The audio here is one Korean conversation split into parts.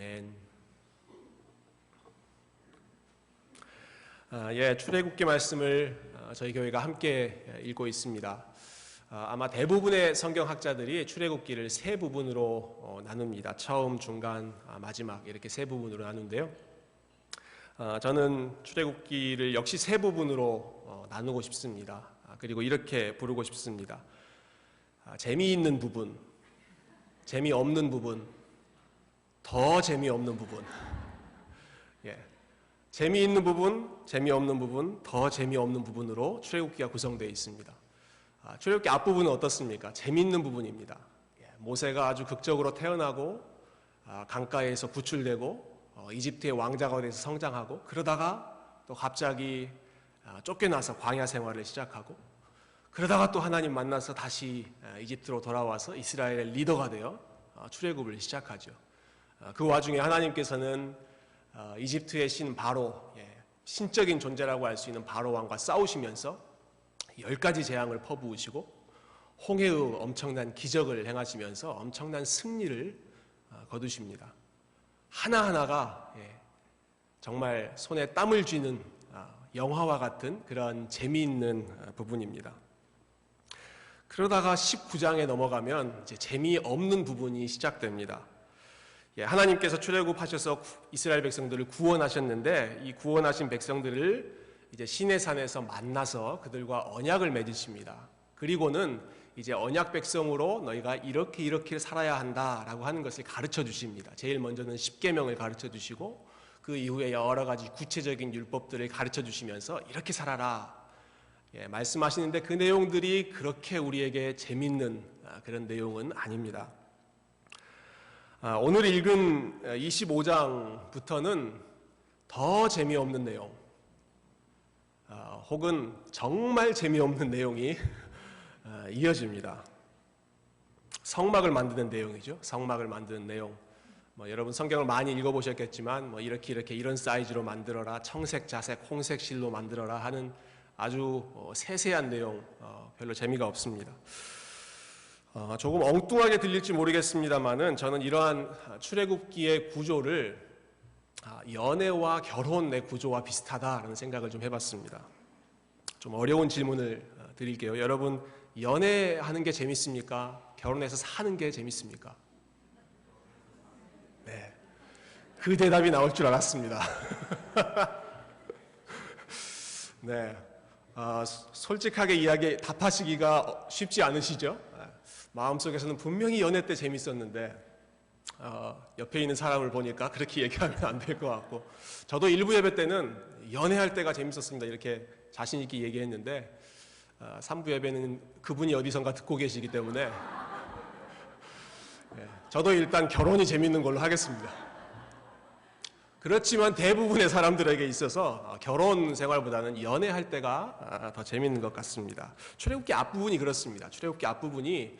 아멘. 출애굽기 말씀을 저희 교회가 함께 읽고 있습니다. 아마 대부분의 성경학자들이 출애굽기를 세 부분으로 나눕니다. 처음, 중간, 마지막 이렇게 세 부분으로 나누는데요. 저는 출애굽기를 역시 세 부분으로 나누고 싶습니다. 그리고 이렇게 부르고 싶습니다. 재미있는 부분, 재미없는 부분, 더 재미없는 부분. 재미있는 부분, 재미없는 부분, 더 재미없는 부분으로 출애굽기가 구성되어 있습니다. 출애굽기 앞부분은 어떻습니까? 재미있는 부분입니다. 모세가 아주 극적으로 태어나고 강가에서 구출되고 이집트의 왕자가 돼서 성장하고, 그러다가 또 갑자기 쫓겨나서 광야 생활을 시작하고, 그러다가 또 하나님 만나서 다시 이집트로 돌아와서 이스라엘의 리더가 되어 출애굽을 시작하죠. 그 와중에 하나님께서는 이집트의 신 바로, 신적인 존재라고 할 수 있는 바로 왕과 싸우시면서 10가지 재앙을 퍼부으시고 홍해의 엄청난 기적을 행하시면서 엄청난 승리를 거두십니다. 하나하나가 정말 손에 땀을 쥐는 영화와 같은 그런 재미있는 부분입니다. 그러다가 19장에 넘어가면 이제 재미없는 부분이 시작됩니다. 하나님께서 출애굽하셔서 이스라엘 백성들을 구원하셨는데, 이 구원하신 백성들을 이제 시내산에서 만나서 그들과 언약을 맺으십니다. 그리고는 이제 언약 백성으로 너희가 이렇게 살아야 한다라고 하는 것을 가르쳐 주십니다. 제일 먼저는 십계명을 가르쳐 주시고, 그 이후에 여러 가지 구체적인 율법들을 가르쳐 주시면서 이렇게 살아라 말씀하시는데, 그 내용들이 그렇게 우리에게 재밌는 그런 내용은 아닙니다. 오늘 읽은 25장부터는 더 재미없는 내용, 혹은 정말 재미없는 내용이 이어집니다. 성막을 만드는 내용이죠. 성막을 만드는 내용. 여러분 성경을 많이 읽어보셨겠지만 이렇게 이런 사이즈로 만들어라, 청색, 자색, 홍색 실로 만들어라 하는 아주 세세한 내용, 별로 재미가 없습니다. 조금 엉뚱하게 들릴지 모르겠습니다만은 저는 이러한 출애굽기의 구조를 연애와 결혼의 구조와 비슷하다라는 생각을 좀 해봤습니다. 좀 어려운 질문을 드릴게요. 여러분, 연애하는 게 재밌습니까? 결혼해서 사는 게 재밌습니까? 네, 그 대답이 나올 줄 알았습니다. 네, 솔직하게 답하시기가 쉽지 않으시죠? 마음속에서는 분명히 연애 때 재밌었는데 옆에 있는 사람을 보니까 그렇게 얘기하면 안 될 것 같고, 저도 일부 예배 때는 연애할 때가 재밌었습니다 이렇게 자신 있게 얘기했는데 3부 예배는 그분이 어디선가 듣고 계시기 때문에 저도 일단 결혼이 재밌는 걸로 하겠습니다. 그렇지만 대부분의 사람들에게 있어서 결혼 생활보다는 연애할 때가 더 재밌는 것 같습니다. 출애굽기 앞부분이 그렇습니다. 출애굽기 앞부분이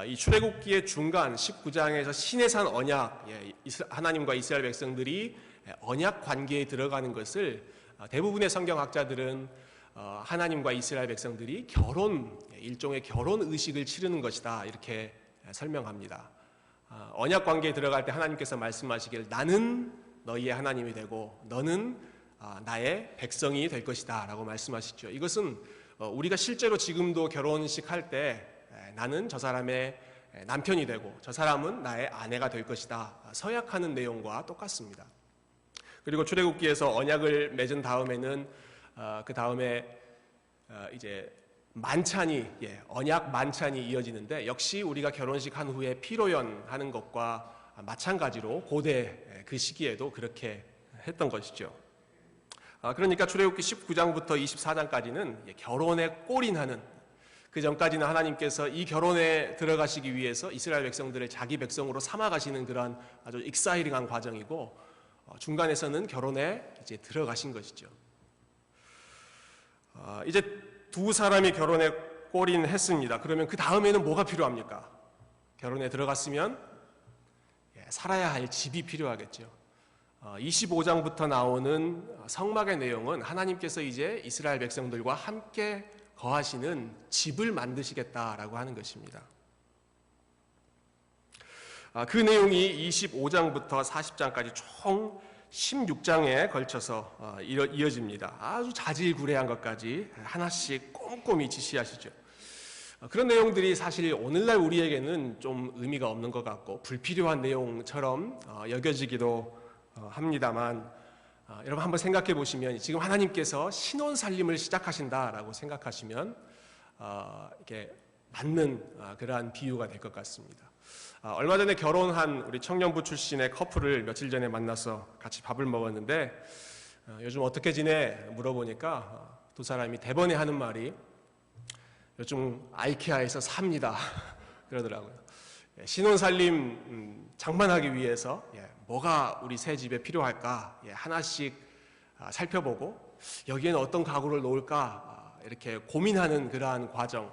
이 출애굽기의 중간 19장에서 시내산 언약, 하나님과 이스라엘 백성들이 언약 관계에 들어가는 것을 대부분의 성경학자들은 하나님과 이스라엘 백성들이 일종의 결혼 의식을 치르는 것이다 이렇게 설명합니다. 언약 관계에 들어갈 때 하나님께서 말씀하시기를 나는 너희의 하나님이 되고 너는 나의 백성이 될 것이다 라고 말씀하시죠. 이것은 우리가 실제로 지금도 결혼식 할 때 나는 저 사람의 남편이 되고 저 사람은 나의 아내가 될 것이다 서약하는 내용과 똑같습니다. 그리고 출애굽기에서 언약을 맺은 다음에는 그 다음에 이제 만찬이, 언약 만찬이 이어지는데, 역시 우리가 결혼식 한 후에 피로연 하는 것과 마찬가지로 고대 그 시기에도 그렇게 했던 것이죠. 그러니까 출애굽기 19장부터 24장까지는 결혼에 골인하는, 그 전까지는 하나님께서 이 결혼에 들어가시기 위해서 이스라엘 백성들을 자기 백성으로 삼아가시는 그런 아주 익사이링한 과정이고, 중간에서는 결혼에 이제 들어가신 것이죠. 이제 두 사람이 결혼에 골인했습니다. 그러면 그 다음에는 뭐가 필요합니까? 결혼에 들어갔으면 살아야 할 집이 필요하겠죠. 25장부터 나오는 성막의 내용은 하나님께서 이제 이스라엘 백성들과 함께 거하시는 집을 만드시겠다라고 하는 것입니다. 그 내용이 25장부터 40장까지 총 16장에 걸쳐서 이어집니다. 아주 자질구레한 것까지 하나씩 꼼꼼히 지시하시죠. 그런 내용들이 사실 오늘날 우리에게는 좀 의미가 없는 것 같고 불필요한 내용처럼 여겨지기도 합니다만, 여러분 한번 생각해 보시면 지금 하나님께서 신혼살림을 시작하신다라고 생각하시면 이렇게 맞는 그러한 비유가 될 것 같습니다. 얼마 전에 결혼한 우리 청년부 출신의 커플을 며칠 전에 만나서 같이 밥을 먹었는데, 요즘 어떻게 지내? 물어보니까 두 사람이 대번에 하는 말이 요즘 아이케아에서 삽니다 그러더라고요. 신혼살림 장만하기 위해서 뭐가 우리 새 집에 필요할까 하나씩 살펴보고 여기에는 어떤 가구를 놓을까 이렇게 고민하는 그러한 과정,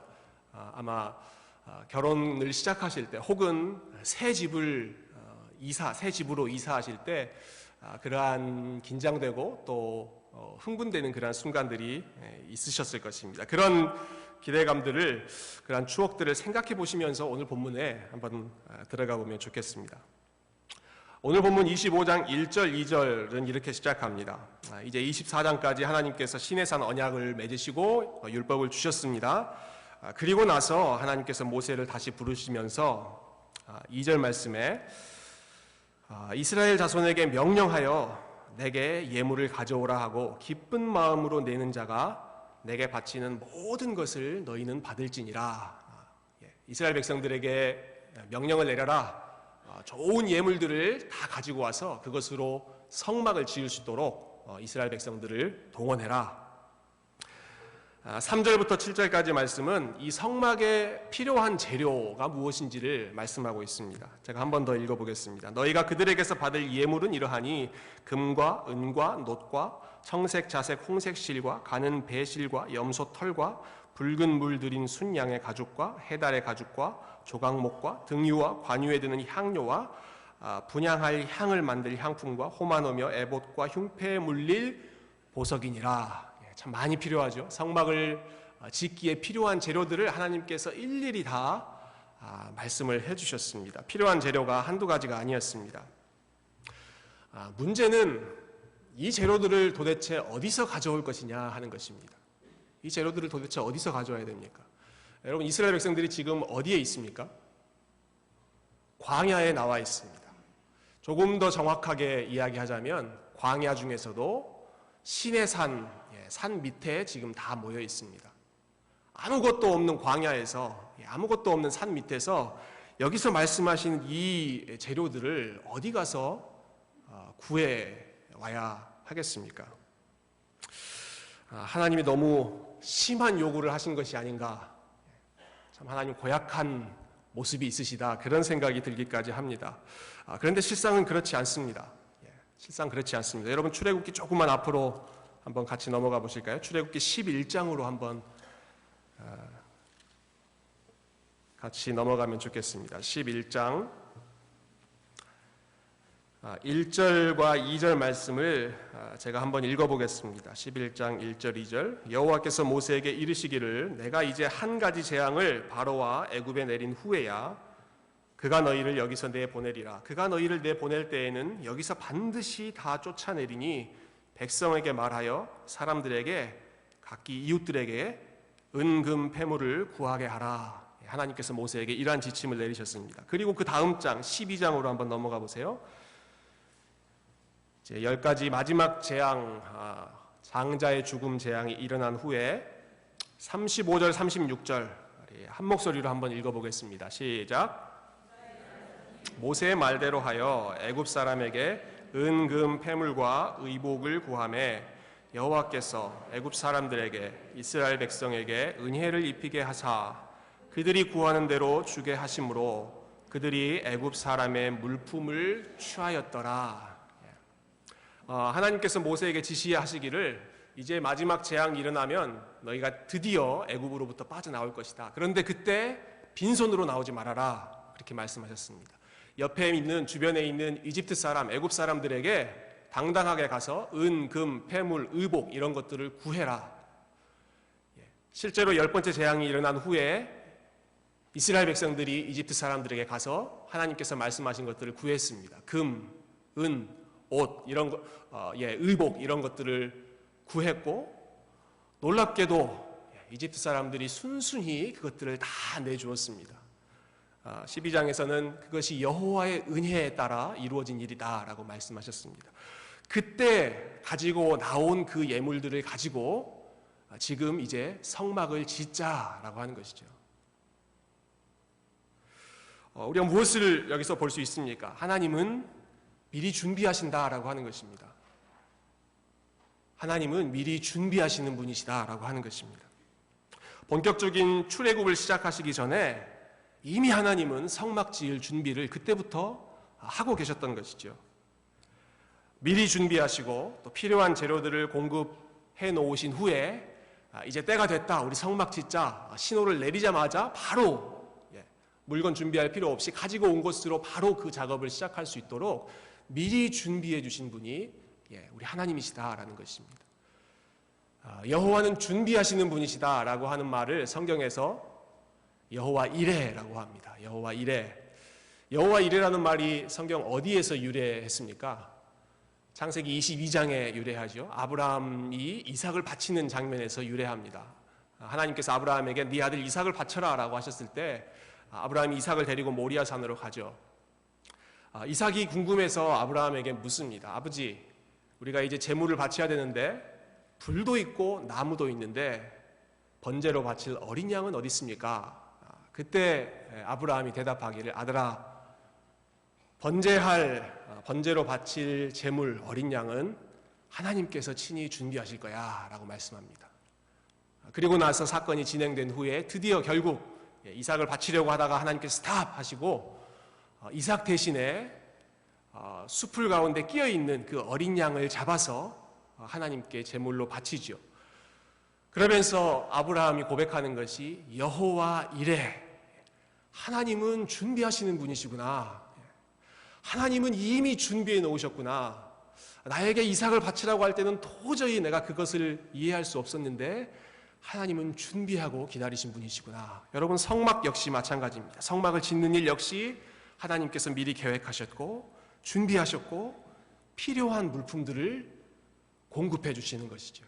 아마 결혼을 시작하실 때 혹은 새 집으로 이사하실 때 그러한 긴장되고 또 흥분되는 그러한 순간들이 있으셨을 것입니다. 그런 기대감들을, 그러한 추억들을 생각해 보시면서 오늘 본문에 한번 들어가 보면 좋겠습니다. 오늘 본문 25장 1절 2절은 이렇게 시작합니다. 이제 24장까지 하나님께서 시내산 언약을 맺으시고 율법을 주셨습니다. 그리고 나서 하나님께서 모세를 다시 부르시면서 2절 말씀에 이스라엘 자손에게 명령하여 내게 예물을 가져오라 하고 기쁜 마음으로 내는 자가 내게 바치는 모든 것을 너희는 받을지니라. 이스라엘 백성들에게 명령을 내려라. 좋은 예물들을 다 가지고 와서 그것으로 성막을 지을 수 있도록 이스라엘 백성들을 동원해라. 3절부터 7절까지 말씀은 이 성막에 필요한 재료가 무엇인지를 말씀하고 있습니다. 제가 한 번 더 읽어보겠습니다. 너희가 그들에게서 받을 예물은 이러하니 금과 은과 놋과 청색, 자색, 홍색 실과 가는 배실과 염소 털과 붉은 물 들인 순양의 가죽과 해달의 가죽과 조각목과 등유와 관유에 드는 향료와 분향할 향을 만들 향품과 호마노며 에봇과 흉패에 물릴 보석이니라. 참 많이 필요하죠. 성막을 짓기에 필요한 재료들을 하나님께서 일일이 다 말씀을 해주셨습니다. 필요한 재료가 한두 가지가 아니었습니다. 문제는 이 재료들을 도대체 어디서 가져올 것이냐 하는 것입니다. 이 재료들을 도대체 어디서 가져와야 됩니까? 여러분, 이스라엘 백성들이 지금 어디에 있습니까? 광야에 나와 있습니다. 조금 더 정확하게 이야기하자면 광야 중에서도 시내산, 산 밑에 지금 다 모여 있습니다. 아무것도 없는 광야에서, 아무것도 없는 산 밑에서 여기서 말씀하신 이 재료들을 어디 가서 구해 와야 하겠습니까? 하나님이 너무 심한 요구를 하신 것이 아닌가, 참 하나님 고약한 모습이 있으시다, 그런 생각이 들기까지 합니다. 그런데 실상은 그렇지 않습니다. 실상 그렇지 않습니다. 여러분, 출애굽기 조금만 앞으로 한번 같이 넘어가 보실까요? 출애굽기 11장으로 한번 같이 넘어가면 좋겠습니다. 11장 1절과 2절 말씀을 제가 한번 읽어보겠습니다. 11장 1절 2절. 여호와께서 모세에게 이르시기를 내가 이제 한 가지 재앙을 바로와 애굽에 내린 후에야 그가 너희를 여기서 내보내리라. 그가 너희를 내보낼 때에는 여기서 반드시 다 쫓아내리니 백성에게 말하여 사람들에게 각기 이웃들에게 은금 패물을 구하게 하라. 하나님께서 모세에게 이러한 지침을 내리셨습니다. 그리고 그 다음 장 12장으로 한번 넘어가 보세요. 10가지 마지막 재앙, 장자의 죽음 재앙이 일어난 후에 35절 36절 한 목소리로 한번 읽어보겠습니다. 시작. 모세의 말대로 하여 애굽 사람에게 은금 패물과 의복을 구하매 여호와께서 애굽 사람들에게 이스라엘 백성에게 은혜를 입히게 하사 그들이 구하는 대로 주게 하심으로 그들이 애굽 사람의 물품을 취하였더라. 하나님께서 모세에게 지시하시기를 이제 마지막 재앙이 일어나면 너희가 드디어 애굽으로부터 빠져나올 것이다. 그런데 그때 빈손으로 나오지 말아라. 그렇게 말씀하셨습니다. 옆에 있는, 주변에 있는 이집트 사람, 애굽 사람들에게 당당하게 가서 은, 금, 패물, 의복 이런 것들을 구해라. 실제로 10번째 재앙이 일어난 후에 이스라엘 백성들이 이집트 사람들에게 가서 하나님께서 말씀하신 것들을 구했습니다. 금, 은, 옷 이런 거, 의복 이런 것들을 구했고 놀랍게도 이집트 사람들이 순순히 그것들을 다 내주었습니다. 12장에서는 그것이 여호와의 은혜에 따라 이루어진 일이다라고 말씀하셨습니다. 그때 가지고 나온 그 예물들을 가지고 지금 이제 성막을 짓자라고 하는 것이죠. 우리가 무엇을 여기서 볼 수 있습니까? 하나님은 미리 준비하신다라고 하는 것입니다. 하나님은 미리 준비하시는 분이시다라고 하는 것입니다. 본격적인 출애굽을 시작하시기 전에 이미 하나님은 성막 지을 준비를 그때부터 하고 계셨던 것이죠. 미리 준비하시고 또 필요한 재료들을 공급해 놓으신 후에 이제 때가 됐다, 우리 성막 짓자 신호를 내리자마자 바로 물건 준비할 필요 없이 가지고 온 곳으로 바로 그 작업을 시작할 수 있도록 미리 준비해 주신 분이 우리 하나님이시다라는 것입니다. 여호와는 준비하시는 분이시다라고 하는 말을 성경에서 여호와 이레라고 합니다. 여호와 이레. 여호와 이레라는 말이 성경 어디에서 유래했습니까? 창세기 22장에 유래하죠. 아브라함이 이삭을 바치는 장면에서 유래합니다. 하나님께서 아브라함에게 네 아들 이삭을 바쳐라라고 하셨을 때 아브라함이 이삭을 데리고 모리아 산으로 가죠. 이삭이 궁금해서 아브라함에게 묻습니다. 아버지, 우리가 이제 제물을 바쳐야 되는데 불도 있고 나무도 있는데 번제로 바칠 어린 양은 어디 있습니까? 그때 아브라함이 대답하기를 아들아, 번제로 바칠 제물 어린 양은 하나님께서 친히 준비하실 거야 라고 말씀합니다. 그리고 나서 사건이 진행된 후에 드디어 결국 이삭을 바치려고 하다가 하나님께서 스탑 하시고 이삭 대신에 숲을 가운데 끼어있는 그 어린 양을 잡아서 하나님께 제물로 바치죠. 그러면서 아브라함이 고백하는 것이 여호와 이레, 하나님은 준비하시는 분이시구나. 하나님은 이미 준비해 놓으셨구나. 나에게 이삭을 바치라고 할 때는 도저히 내가 그것을 이해할 수 없었는데 하나님은 준비하고 기다리신 분이시구나. 여러분, 성막 역시 마찬가지입니다. 성막을 짓는 일 역시 하나님께서 미리 계획하셨고 준비하셨고 필요한 물품들을 공급해 주시는 것이죠.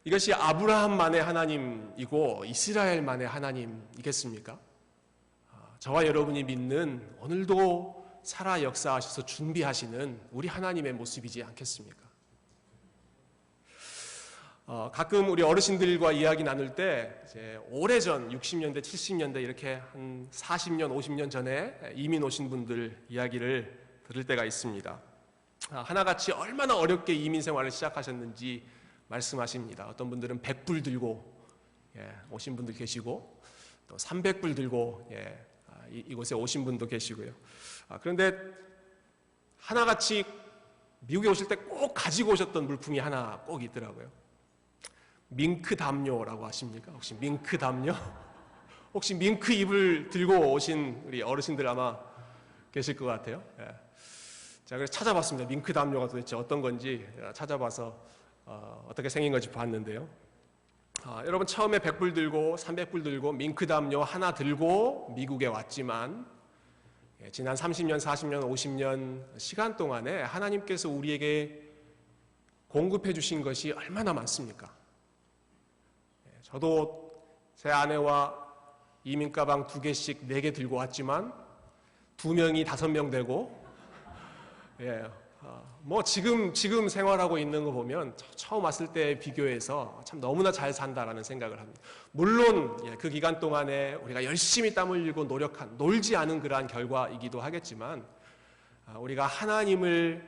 이것이 아브라함만의 하나님이고 이스라엘만의 하나님이겠습니까? 저와 여러분이 믿는 오늘도 살아 역사하셔서 준비하시는 우리 하나님의 모습이지 않겠습니까? 가끔 우리 어르신들과 이야기 나눌 때 이제 오래전 60년대, 70년대 이렇게 한 40년, 50년 전에 이민 오신 분들 이야기를 들을 때가 있습니다. 하나같이 얼마나 어렵게 이민 생활을 시작하셨는지 말씀하십니다. 어떤 분들은 100불 들고 오신 분들 계시고 또 300불 들고 이곳에 오신 분도 계시고요. 그런데 하나같이 미국에 오실 때 꼭 가지고 오셨던 물품이 하나 꼭 있더라고요. 밍크 담요라고 아십니까? 혹시 밍크 담요? 혹시 밍크 잎을 들고 오신 우리 어르신들 아마 계실 것 같아요. 제가 그래서 찾아봤습니다. 밍크 담요가 도대체 어떤 건지 찾아봐서 어떻게 생긴 건지 봤는데요. 여러분, 처음에 100불 들고 300불 들고 밍크 담요 하나 들고 미국에 왔지만 지난 30년, 40년, 50년 시간 동안에 하나님께서 우리에게 공급해 주신 것이 얼마나 많습니까? 저도 제 아내와 이민 가방 2개씩 4개 들고 왔지만 2명이 5명 되고 뭐 지금 생활하고 있는 거 보면 처음 왔을 때 비교해서 참 너무나 잘 산다라는 생각을 합니다. 물론 그 기간 동안에 우리가 열심히 땀 흘리고 노력한, 놀지 않은 그러한 결과이기도 하겠지만 우리가 하나님을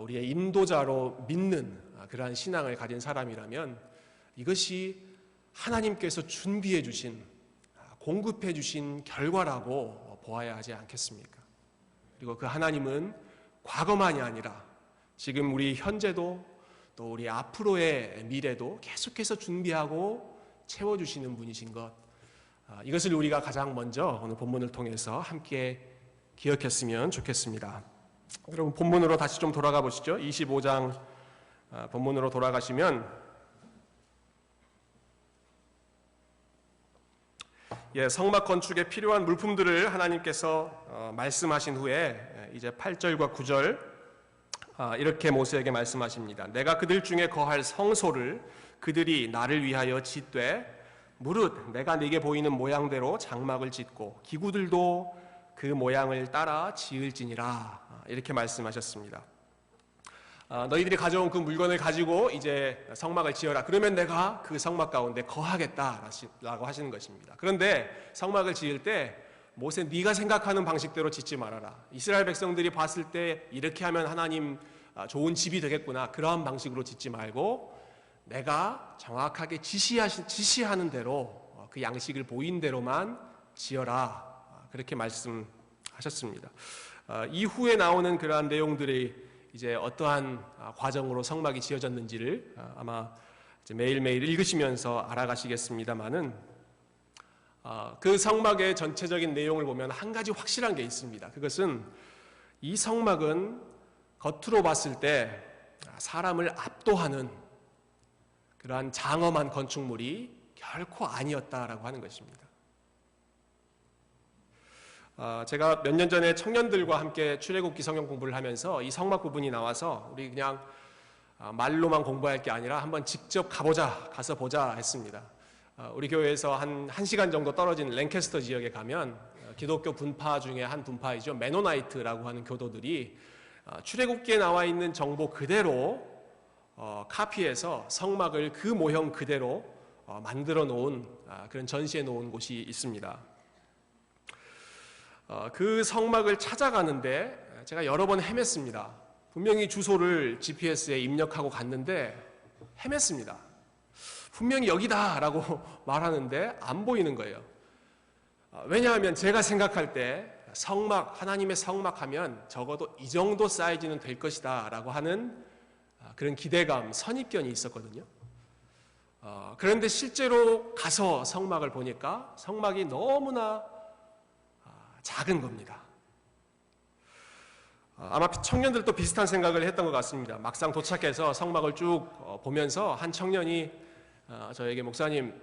우리의 인도자로 믿는 그러한 신앙을 가진 사람이라면 이것이 하나님께서 준비해 주신, 공급해 주신 결과라고 보아야 하지 않겠습니까? 그리고 그 하나님은 과거만이 아니라 지금 우리 현재도 또 우리 앞으로의 미래도 계속해서 준비하고 채워주시는 분이신 것, 이것을 우리가 가장 먼저 오늘 본문을 통해서 함께 기억했으면 좋겠습니다. 여러분, 본문으로 다시 좀 돌아가 보시죠. 25장 본문으로 돌아가시면 성막 건축에 필요한 물품들을 하나님께서 말씀하신 후에 이제 8절과 9절 이렇게 모세에게 말씀하십니다. 내가 그들 중에 거할 성소를 그들이 나를 위하여 짓되 무릇 내가 네게 보이는 모양대로 장막을 짓고 기구들도 그 모양을 따라 지을지니라. 이렇게 말씀하셨습니다. 너희들이 가져온 그 물건을 가지고 이제 성막을 지어라. 그러면 내가 그 성막 가운데 거하겠다라고 하시는 것입니다. 그런데 성막을 지을 때 모세 네가 생각하는 방식대로 짓지 말아라. 이스라엘 백성들이 봤을 때 이렇게 하면 하나님 좋은 집이 되겠구나. 그러한 방식으로 짓지 말고 내가 정확하게 지시하는 대로 그 양식을 보인 대로만 지어라. 그렇게 말씀하셨습니다. 이후에 나오는 그러한 내용들이 이제 어떠한 과정으로 성막이 지어졌는지를 아마 이제 매일매일 읽으시면서 알아가시겠습니다만은 그 성막의 전체적인 내용을 보면 한 가지 확실한 게 있습니다. 그것은 이 성막은 겉으로 봤을 때 사람을 압도하는 그러한 장엄한 건축물이 결코 아니었다라고 하는 것입니다. 제가 몇 년 전에 청년들과 함께 출애굽기 성경 공부를 하면서 이 성막 부분이 나와서 우리 그냥 말로만 공부할 게 아니라 한번 직접 가서 보자 했습니다. 우리 교회에서 한 1시간 정도 떨어진 랭캐스터 지역에 가면 기독교 분파 중에 한 분파이죠. 메노나이트라고 하는 교도들이 출애굽기에 나와 있는 정보 그대로 카피해서 성막을 그 모형 그대로 만들어 놓은 그런 전시해 놓은 곳이 있습니다. 그 성막을 찾아가는데 제가 여러 번 헤맸습니다. 분명히 주소를 GPS에 입력하고 갔는데 헤맸습니다. 분명히 여기다라고 말하는데 안 보이는 거예요. 왜냐하면 제가 생각할 때 성막, 하나님의 성막하면 적어도 이 정도 사이즈는 될 것이다 라고 하는 그런 기대감, 선입견이 있었거든요. 그런데 실제로 가서 성막을 보니까 성막이 너무나 작은 겁니다. 아마 청년들도 비슷한 생각을 했던 것 같습니다. 막상 도착해서 성막을 쭉 보면서 한 청년이 저에게 목사님,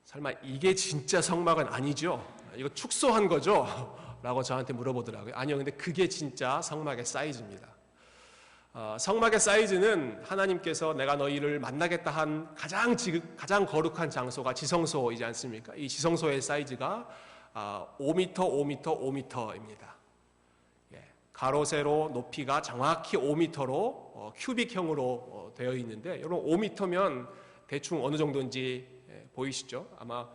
설마 이게 진짜 성막은 아니죠? 이거 축소한 거죠? 라고 저한테 물어보더라고요. 아니요, 근데 그게 진짜 성막의 사이즈입니다. 성막의 사이즈는 하나님께서 내가 너희를 만나겠다 한 가장 거룩한 장소가 지성소이지 않습니까? 이 지성소의 사이즈가 5m, 5m, 5m입니다. 가로, 세로, 높이가 정확히 5m로 큐빅형으로 되어 있는데 여러분 5m면 대충 어느 정도인지 보이시죠? 아마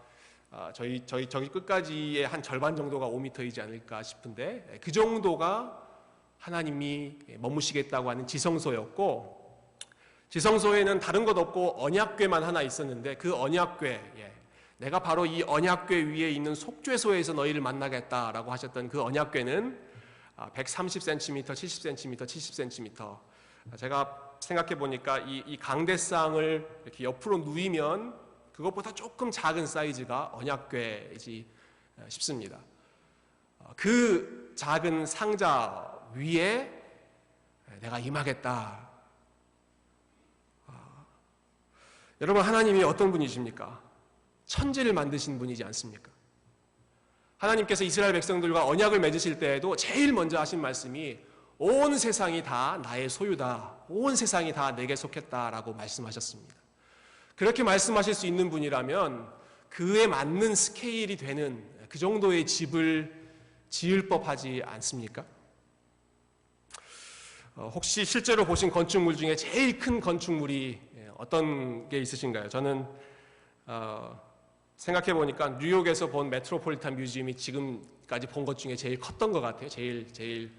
저희 끝까지의 한 절반 정도가 5m이지 않을까 싶은데 그 정도가 하나님이 머무시겠다고 하는 지성소였고 지성소에는 다른 것 없고 언약궤만 하나 있었는데 그 언약궤 내가 바로 이 언약궤 위에 있는 속죄소에서 너희를 만나겠다라고 하셨던 그 언약궤는 130cm, 70cm, 70cm. 제가 생각해 보니까 이 강대상을 이렇게 옆으로 누이면 그것보다 조금 작은 사이즈가 언약궤이지 싶습니다. 그 작은 상자 위에 내가 임하겠다. 여러분, 하나님이 어떤 분이십니까? 천지를 만드신 분이지 않습니까? 하나님께서 이스라엘 백성들과 언약을 맺으실 때에도 제일 먼저 하신 말씀이 온 세상이 다 나의 소유다. 온 세상이 다 내게 속했다라고 말씀하셨습니다. 그렇게 말씀하실 수 있는 분이라면 그에 맞는 스케일이 되는 그 정도의 집을 지을 법하지 않습니까? 혹시 실제로 보신 건축물 중에 제일 큰 건축물이 어떤 게 있으신가요? 저는 생각해 보니까 뉴욕에서 본 메트로폴리탄 뮤지엄이 지금까지 본 것 중에 제일 컸던 것 같아요. 제일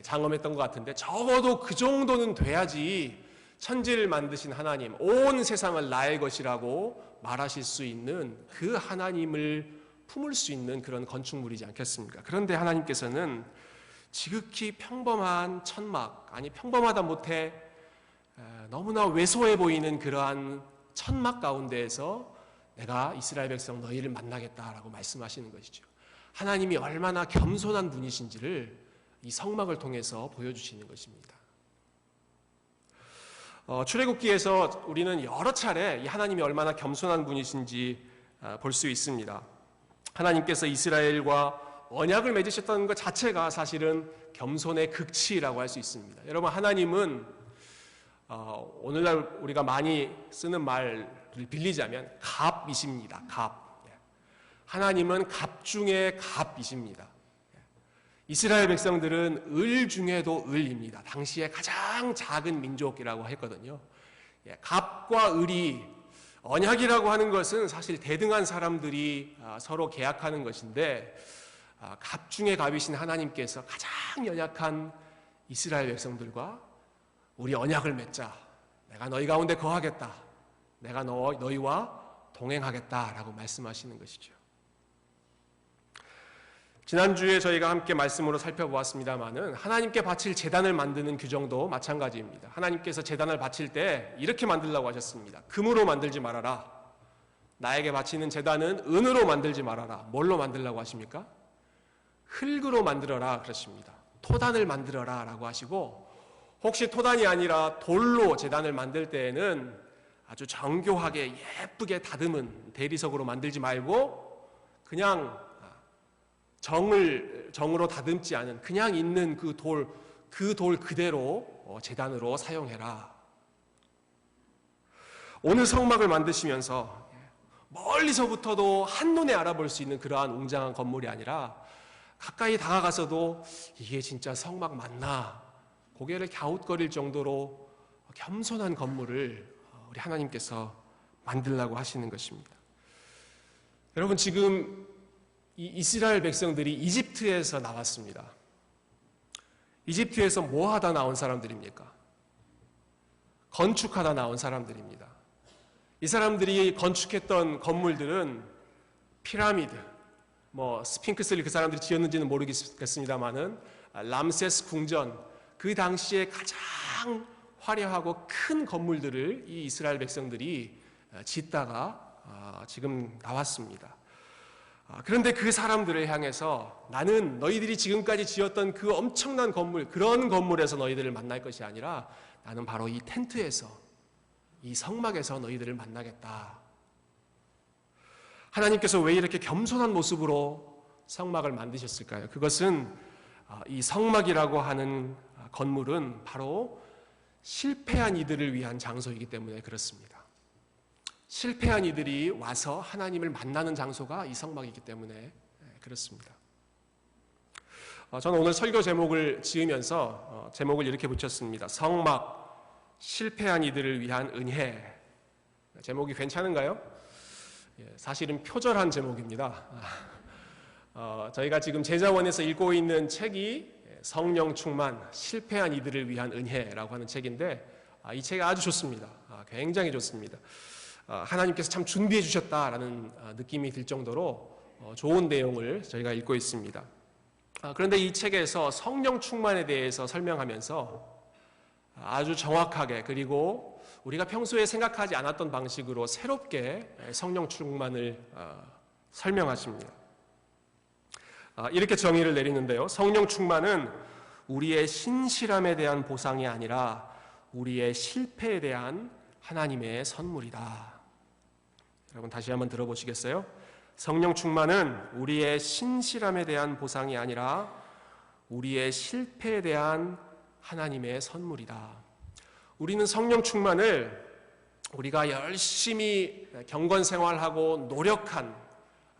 장엄했던 것 같은데 적어도 그 정도는 돼야지 천지를 만드신 하나님, 온 세상을 나의 것이라고 말하실 수 있는 그 하나님을 품을 수 있는 그런 건축물이지 않겠습니까? 그런데 하나님께서는 지극히 평범한 천막, 아니 평범하다 못해 너무나 왜소해 보이는 그러한 천막 가운데에서 내가 이스라엘 백성 너희를 만나겠다라고 말씀하시는 것이죠. 하나님이 얼마나 겸손한 분이신지를 이 성막을 통해서 보여주시는 것입니다. 출애굽기에서 우리는 여러 차례 이 하나님이 얼마나 겸손한 분이신지 볼 수 있습니다. 하나님께서 이스라엘과 언약을 맺으셨다는 것 자체가 사실은 겸손의 극치라고 할 수 있습니다. 여러분, 하나님은 오늘날 우리가 많이 쓰는 말을 빌리자면 갑이십니다. 갑. 하나님은 갑 중에 갑이십니다. 이스라엘 백성들은 을 중에도 을입니다. 당시에 가장 작은 민족이라고 했거든요. 갑과 을이, 언약이라고 하는 것은 사실 대등한 사람들이 서로 계약하는 것인데, 갑 중에 갑이신 하나님께서 가장 연약한 이스라엘 백성들과 우리 언약을 맺자. 내가 너희 가운데 거하겠다. 내가 너희와 동행하겠다라고 말씀하시는 것이죠. 지난주에 저희가 함께 말씀으로 살펴보았습니다마는 하나님께 바칠 제단을 만드는 규정도 마찬가지입니다. 하나님께서 제단을 바칠 때 이렇게 만들라고 하셨습니다. 금으로 만들지 말아라. 나에게 바치는 제단은 은으로 만들지 말아라. 뭘로 만들라고 하십니까? 흙으로 만들어라 그러십니다. 토단을 만들어라 라고 하시고, 혹시 토단이 아니라 돌로 제단을 만들 때에는 아주 정교하게 예쁘게 다듬은 대리석으로 만들지 말고 그냥 정으로 다듬지 않은 그냥 있는 그 돌 그대로 제단으로 사용해라. 오늘 성막을 만드시면서 멀리서부터도 한눈에 알아볼 수 있는 그러한 웅장한 건물이 아니라 가까이 다가가서도 이게 진짜 성막 맞나 고개를 갸웃거릴 정도로 겸손한 건물을 우리 하나님께서 만들라고 하시는 것입니다. 여러분, 지금 이 이스라엘 백성들이 이집트에서 나왔습니다. 이집트에서 뭐 하다 나온 사람들입니까? 건축하다 나온 사람들입니다. 이 사람들이 건축했던 건물들은 피라미드, 스핑크스를 그 사람들이 지었는지는 모르겠습니다만은 람세스 궁전, 그 당시에 가장 화려하고 큰 건물들을 이 이스라엘 백성들이 짓다가 지금 나왔습니다. 그런데 그 사람들을 향해서 나는 너희들이 지금까지 지었던 그 엄청난 건물, 그런 건물에서 너희들을 만날 것이 아니라 나는 바로 이 텐트에서, 이 성막에서 너희들을 만나겠다. 하나님께서 왜 이렇게 겸손한 모습으로 성막을 만드셨을까요? 그것은 이 성막이라고 하는 건물은 바로 실패한 이들을 위한 장소이기 때문에 그렇습니다. 실패한 이들이 와서 하나님을 만나는 장소가 이 성막이기 때문에 그렇습니다. 저는 오늘 설교 제목을 지으면서 제목을 이렇게 붙였습니다. 성막, 실패한 이들을 위한 은혜. 제목이 괜찮은가요? 사실은 표절한 제목입니다. 저희가 지금 제자원에서 읽고 있는 책이 성령 충만, 실패한 이들을 위한 은혜라고 하는 책인데, 이 책이 아주 좋습니다. 굉장히 좋습니다. 하나님께서 참 준비해 주셨다라는 느낌이 들 정도로 좋은 내용을 저희가 읽고 있습니다. 그런데 이 책에서 성령 충만에 대해서 설명하면서 아주 정확하게, 그리고 우리가 평소에 생각하지 않았던 방식으로 새롭게 성령 충만을 설명하십니다. 이렇게 정의를 내리는데요. 성령 충만은 우리의 신실함에 대한 보상이 아니라 우리의 실패에 대한 하나님의 선물이다. 여러분, 다시 한번 들어보시겠어요? 성령 충만은 우리의 신실함에 대한 보상이 아니라 우리의 실패에 대한 하나님의 선물이다. 우리는 성령 충만을 우리가 열심히 경건 생활하고 노력한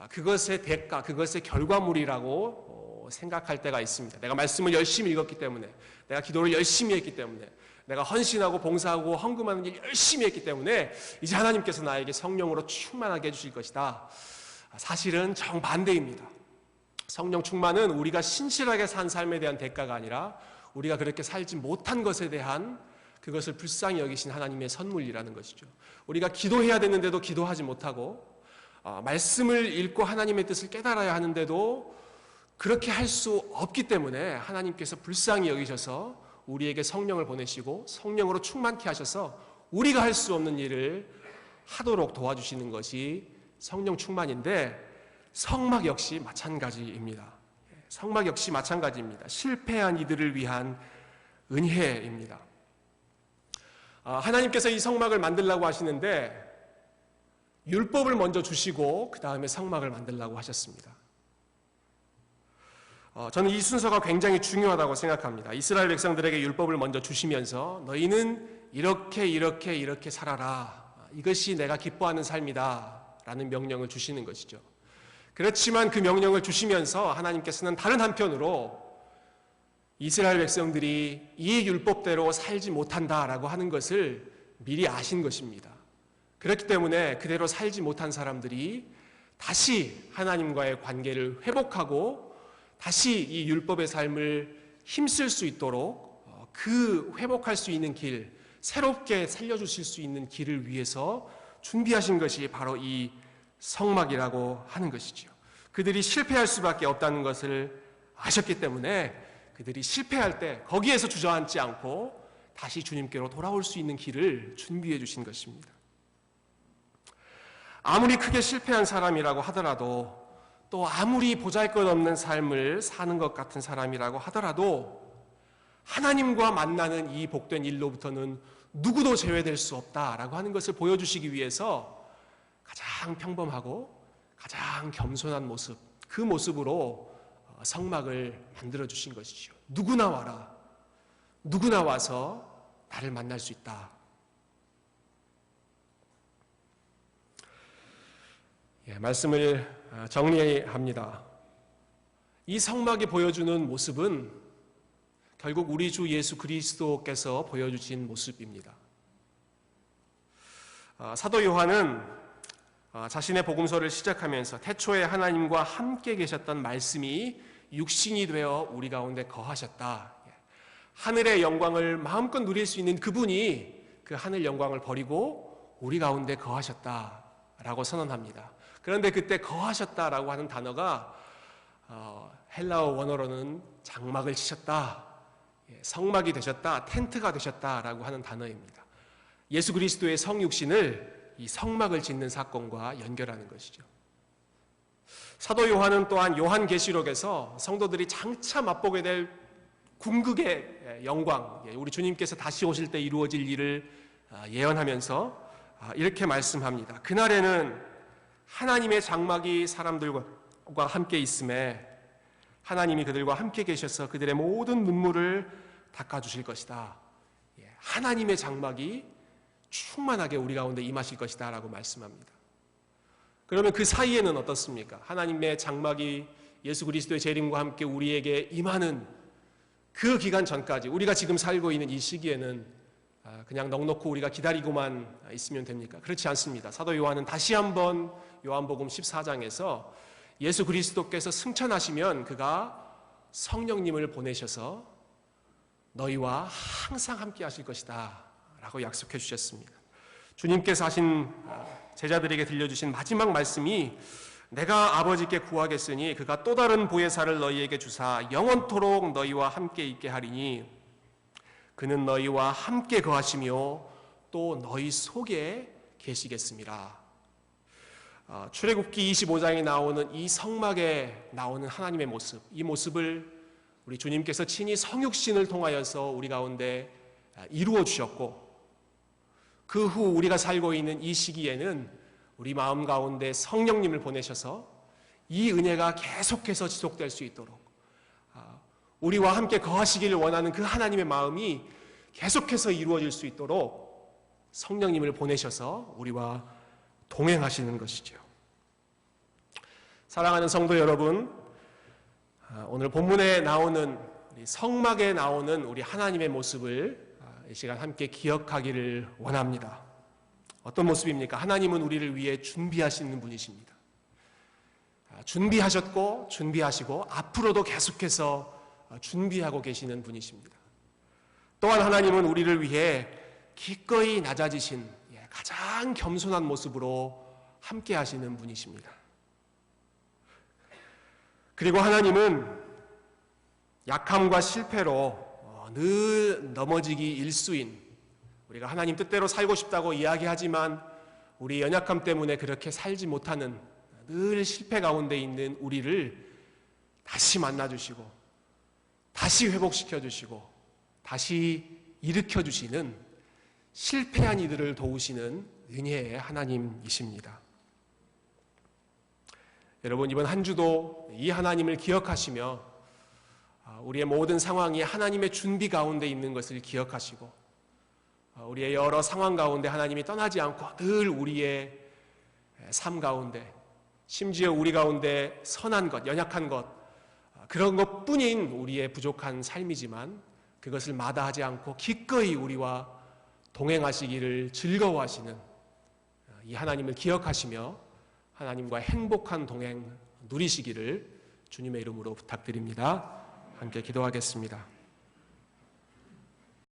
그것의 대가, 그것의 결과물이라고 생각할 때가 있습니다. 내가 말씀을 열심히 읽었기 때문에, 내가 기도를 열심히 했기 때문에, 내가 헌신하고 봉사하고 헌금하는 일 열심히 했기 때문에 이제 하나님께서 나에게 성령으로 충만하게 해주실 것이다. 사실은 정반대입니다. 성령 충만은 우리가 신실하게 산 삶에 대한 대가가 아니라 우리가 그렇게 살지 못한 것에 대한 그것을 불쌍히 여기신 하나님의 선물이라는 것이죠. 우리가 기도해야 되는데도 기도하지 못하고, 말씀을 읽고 하나님의 뜻을 깨달아야 하는데도 그렇게 할 수 없기 때문에 하나님께서 불쌍히 여기셔서 우리에게 성령을 보내시고 성령으로 충만케 하셔서 우리가 할 수 없는 일을 하도록 도와주시는 것이 성령 충만인데, 성막 역시 마찬가지입니다. 성막 역시 마찬가지입니다. 실패한 이들을 위한 은혜입니다. 하나님께서 이 성막을 만들라고 하시는데 율법을 먼저 주시고 그 다음에 성막을 만들라고 하셨습니다. 저는 이 순서가 굉장히 중요하다고 생각합니다. 이스라엘 백성들에게 율법을 먼저 주시면서 너희는 이렇게 살아라. 이것이 내가 기뻐하는 삶이다 라는 명령을 주시는 것이죠. 그렇지만 그 명령을 주시면서 하나님께서는 다른 한편으로 이스라엘 백성들이 이 율법대로 살지 못한다라고 하는 것을 미리 아신 것입니다. 그렇기 때문에 그대로 살지 못한 사람들이 다시 하나님과의 관계를 회복하고 다시 이 율법의 삶을 힘쓸 수 있도록 그 회복할 수 있는 길, 새롭게 살려주실 수 있는 길을 위해서 준비하신 것이 바로 이 성막이라고 하는 것이지요. 그들이 실패할 수밖에 없다는 것을 아셨기 때문에 그들이 실패할 때 거기에서 주저앉지 않고 다시 주님께로 돌아올 수 있는 길을 준비해 주신 것입니다. 아무리 크게 실패한 사람이라고 하더라도 또 아무리 보잘것없는 삶을 사는 것 같은 사람이라고 하더라도 하나님과 만나는 이 복된 일로부터는 누구도 제외될 수 없다라고 하는 것을 보여주시기 위해서 가장 평범하고 가장 겸손한 모습, 그 모습으로 성막을 만들어 주신 것이죠. 누구나 와라. 누구나 와서 나를 만날 수 있다. 말씀을 정리합니다. 이 성막이 보여주는 모습은 결국 우리 주 예수 그리스도께서 보여주신 모습입니다. 사도 요한은 자신의 복음서를 시작하면서 태초에 하나님과 함께 계셨던 말씀이 육신이 되어 우리 가운데 거하셨다. 하늘의 영광을 마음껏 누릴 수 있는 그분이 그 하늘 영광을 버리고 우리 가운데 거하셨다라고 선언합니다. 그런데 그때 거하셨다라고 하는 단어가 헬라어 원어로는 장막을 치셨다, 성막이 되셨다, 텐트가 되셨다라고 하는 단어입니다. 예수 그리스도의 성육신을 이 성막을 짓는 사건과 연결하는 것이죠. 사도 요한은 또한 요한계시록에서 성도들이 장차 맛보게 될 궁극의 영광, 우리 주님께서 다시 오실 때 이루어질 일을 예언하면서 이렇게 말씀합니다. 그날에는 하나님의 장막이 사람들과 함께 있음에 하나님이 그들과 함께 계셔서 그들의 모든 눈물을 닦아주실 것이다. 하나님의 장막이 충만하게 우리 가운데 임하실 것이다 라고 말씀합니다. 그러면 그 사이에는 어떻습니까? 하나님의 장막이 예수 그리스도의 재림과 함께 우리에게 임하는 그 기간 전까지 우리가 지금 살고 있는 이 시기에는 그냥 넉넉히 우리가 기다리고만 있으면 됩니까? 그렇지 않습니다. 사도 요한은 다시 한번 요한복음 14장에서 예수 그리스도께서 승천하시면 그가 성령님을 보내셔서 너희와 항상 함께 하실 것이다 라고 약속해 주셨습니다. 주님께서 하신 제자들에게 들려주신 마지막 말씀이 내가 아버지께 구하겠으니 그가 또 다른 보혜사를 너희에게 주사 영원토록 너희와 함께 있게 하리니 그는 너희와 함께 거하시며 또 너희 속에 계시겠습니다. 출애굽기 25장에 나오는 이 성막에 나오는 하나님의 모습, 이 모습을 우리 주님께서 친히 성육신을 통하여서 우리 가운데 이루어 주셨고 그 후 우리가 살고 있는 이 시기에는 우리 마음 가운데 성령님을 보내셔서 이 은혜가 계속해서 지속될 수 있도록 우리와 함께 거하시기를 원하는 그 하나님의 마음이 계속해서 이루어질 수 있도록 성령님을 보내셔서 우리와 동행하시는 것이죠. 사랑하는 성도 여러분, 오늘 본문에 나오는 성막에 나오는 우리 하나님의 모습을 이 시간 함께 기억하기를 원합니다. 어떤 모습입니까? 하나님은 우리를 위해 준비하시는 분이십니다. 준비하셨고 준비하시고 앞으로도 계속해서 준비하고 계시는 분이십니다. 또한 하나님은 우리를 위해 기꺼이 낮아지신 가장 겸손한 모습으로 함께 하시는 분이십니다. 그리고 하나님은 약함과 실패로 늘 넘어지기 일수인 우리가 하나님 뜻대로 살고 싶다고 이야기하지만 우리 연약함 때문에 그렇게 살지 못하는 늘 실패 가운데 있는 우리를 다시 만나주시고 다시 회복시켜주시고 다시 일으켜주시는 실패한 이들을 도우시는 은혜의 하나님이십니다. 여러분, 이번 한 주도 이 하나님을 기억하시며 우리의 모든 상황이 하나님의 준비 가운데 있는 것을 기억하시고 우리의 여러 상황 가운데 하나님이 떠나지 않고 늘 우리의 삶 가운데, 심지어 우리 가운데 선한 것, 연약한 것, 그런 것뿐인 우리의 부족한 삶이지만 그것을 마다하지 않고 기꺼이 우리와 동행하시기를 즐거워하시는 이 하나님을 기억하시며 하나님과 행복한 동행 누리시기를 주님의 이름으로 부탁드립니다. 함께 기도하겠습니다.